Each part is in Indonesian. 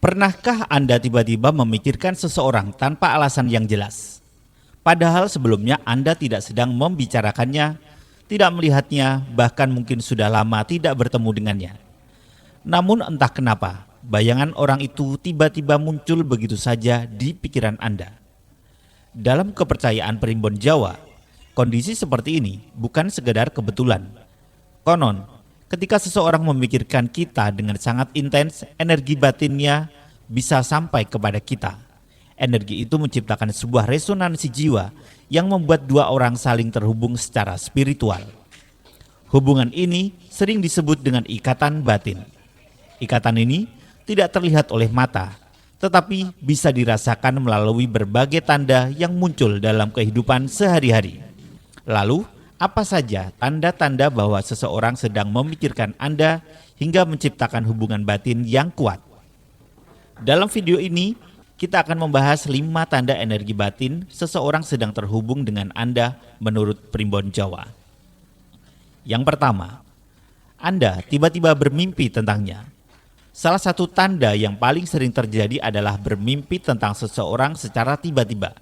Pernahkah Anda tiba-tiba memikirkan seseorang tanpa alasan yang jelas? Padahal sebelumnya Anda tidak sedang membicarakannya, tidak melihatnya, bahkan mungkin sudah lama tidak bertemu dengannya. Namun entah kenapa, bayangan orang itu tiba-tiba muncul begitu saja di pikiran Anda. Dalam kepercayaan primbon Jawa, kondisi seperti ini bukan sekedar kebetulan. Konon, ketika seseorang memikirkan kita dengan sangat intens, energi batinnya bisa sampai kepada kita. Energi itu menciptakan sebuah resonansi jiwa yang membuat dua orang saling terhubung secara spiritual. Hubungan ini sering disebut dengan ikatan batin. Ikatan ini tidak terlihat oleh mata, tetapi bisa dirasakan melalui berbagai tanda yang muncul dalam kehidupan sehari-hari. Lalu, apa saja tanda-tanda bahwa seseorang sedang memikirkan Anda hingga menciptakan hubungan batin yang kuat? Dalam video ini, kita akan membahas 5 tanda energi batin seseorang sedang terhubung dengan Anda menurut primbon Jawa. Yang pertama, Anda tiba-tiba bermimpi tentangnya. Salah satu tanda yang paling sering terjadi adalah bermimpi tentang seseorang secara tiba-tiba.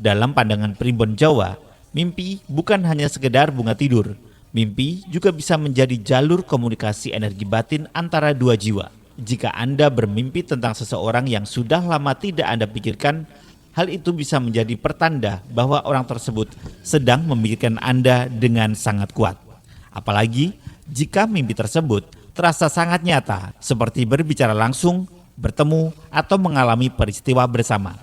Dalam pandangan primbon Jawa, mimpi bukan hanya sekedar bunga tidur. Mimpi juga bisa menjadi jalur komunikasi energi batin antara dua jiwa. Jika Anda bermimpi tentang seseorang yang sudah lama tidak Anda pikirkan, hal itu bisa menjadi pertanda bahwa orang tersebut sedang memikirkan Anda dengan sangat kuat. Apalagi jika mimpi tersebut terasa sangat nyata, seperti berbicara langsung, bertemu, atau mengalami peristiwa bersama.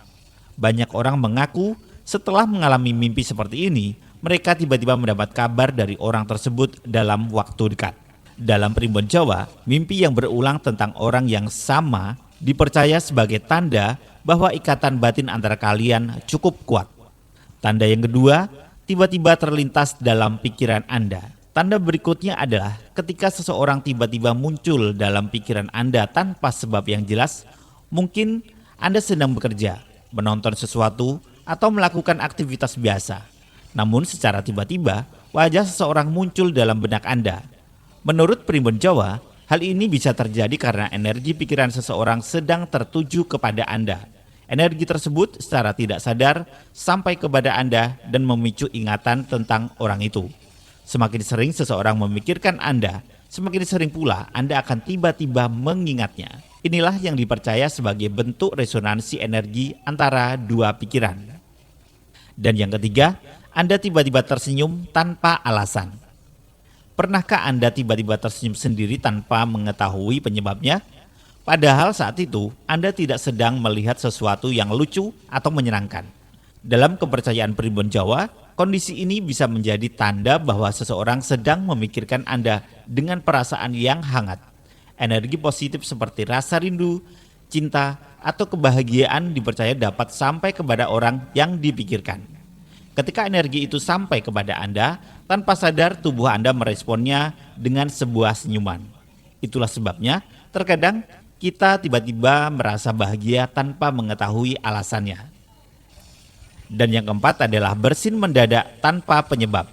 Banyak orang mengaku setelah mengalami mimpi seperti ini, mereka tiba-tiba mendapat kabar dari orang tersebut dalam waktu dekat. Dalam primbon Jawa, mimpi yang berulang tentang orang yang sama dipercaya sebagai tanda bahwa ikatan batin antara kalian cukup kuat. Tanda yang kedua, tiba-tiba terlintas dalam pikiran Anda. Tanda berikutnya adalah ketika seseorang tiba-tiba muncul dalam pikiran Anda tanpa sebab yang jelas. Mungkin Anda sedang bekerja, menonton sesuatu, atau melakukan aktivitas biasa. Namun secara tiba-tiba, wajah seseorang muncul dalam benak Anda. Menurut primbon Jawa, hal ini bisa terjadi karena energi pikiran seseorang sedang tertuju kepada Anda. Energi tersebut secara tidak sadar sampai kepada Anda dan memicu ingatan tentang orang itu. Semakin sering seseorang memikirkan Anda, semakin sering pula Anda akan tiba-tiba mengingatnya. Inilah yang dipercaya sebagai bentuk resonansi energi antara dua pikiran. Dan yang ketiga, Anda tiba-tiba tersenyum tanpa alasan. Pernahkah Anda tiba-tiba tersenyum sendiri tanpa mengetahui penyebabnya? Padahal saat itu Anda tidak sedang melihat sesuatu yang lucu atau menyenangkan. Dalam kepercayaan primbon Jawa, kondisi ini bisa menjadi tanda bahwa seseorang sedang memikirkan Anda dengan perasaan yang hangat. Energi positif seperti rasa rindu, cinta, atau kebahagiaan dipercaya dapat sampai kepada orang yang dipikirkan. Ketika energi itu sampai kepada Anda, tanpa sadar tubuh Anda meresponnya dengan sebuah senyuman. Itulah sebabnya terkadang kita tiba-tiba merasa bahagia tanpa mengetahui alasannya. Dan yang keempat adalah bersin mendadak tanpa penyebab.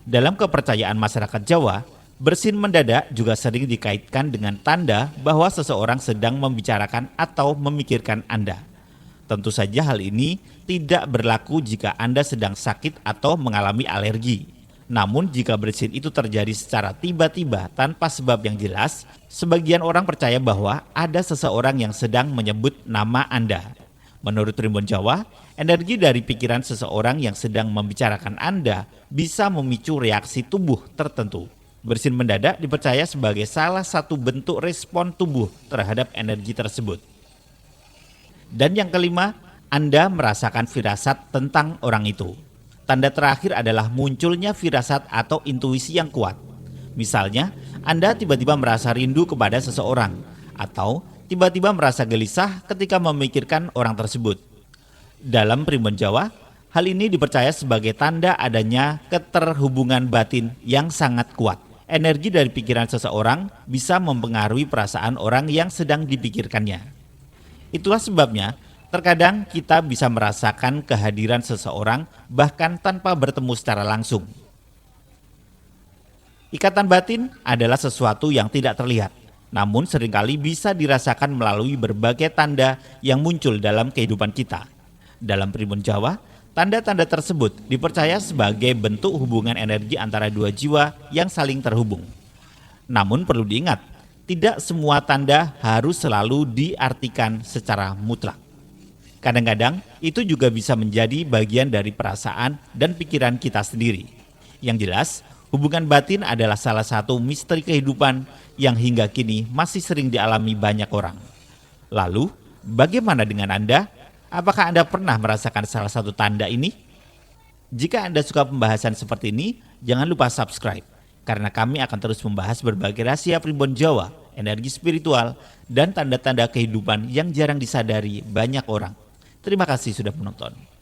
Dalam kepercayaan masyarakat Jawa, bersin mendadak juga sering dikaitkan dengan tanda bahwa seseorang sedang membicarakan atau memikirkan Anda. Tentu saja hal ini tidak berlaku jika Anda sedang sakit atau mengalami alergi. Namun jika bersin itu terjadi secara tiba-tiba tanpa sebab yang jelas, sebagian orang percaya bahwa ada seseorang yang sedang menyebut nama Anda. Menurut primbon Jawa, energi dari pikiran seseorang yang sedang membicarakan Anda bisa memicu reaksi tubuh tertentu. Bersin mendadak dipercaya sebagai salah satu bentuk respon tubuh terhadap energi tersebut. Dan yang kelima, Anda merasakan firasat tentang orang itu. Tanda terakhir adalah munculnya firasat atau intuisi yang kuat. Misalnya, Anda tiba-tiba merasa rindu kepada seseorang, atau tiba-tiba merasa gelisah ketika memikirkan orang tersebut. Dalam primbon Jawa, hal ini dipercaya sebagai tanda adanya keterhubungan batin yang sangat kuat. Energi dari pikiran seseorang bisa mempengaruhi perasaan orang yang sedang dipikirkannya. Itulah sebabnya terkadang kita bisa merasakan kehadiran seseorang bahkan tanpa bertemu secara langsung. Ikatan batin adalah sesuatu yang tidak terlihat, namun seringkali bisa dirasakan melalui berbagai tanda yang muncul dalam kehidupan kita. Dalam Primbon Jawa, tanda-tanda tersebut dipercaya sebagai bentuk hubungan energi antara dua jiwa yang saling terhubung. Namun perlu diingat, tidak semua tanda harus selalu diartikan secara mutlak. Kadang-kadang itu juga bisa menjadi bagian dari perasaan dan pikiran kita sendiri. Yang jelas, hubungan batin adalah salah satu misteri kehidupan yang hingga kini masih sering dialami banyak orang. Lalu, bagaimana dengan Anda? Apakah Anda pernah merasakan salah satu tanda ini? Jika Anda suka pembahasan seperti ini, jangan lupa subscribe. Karena kami akan terus membahas berbagai rahasia Primbon Jawa, energi spiritual, dan tanda-tanda kehidupan yang jarang disadari banyak orang. Terima kasih sudah menonton.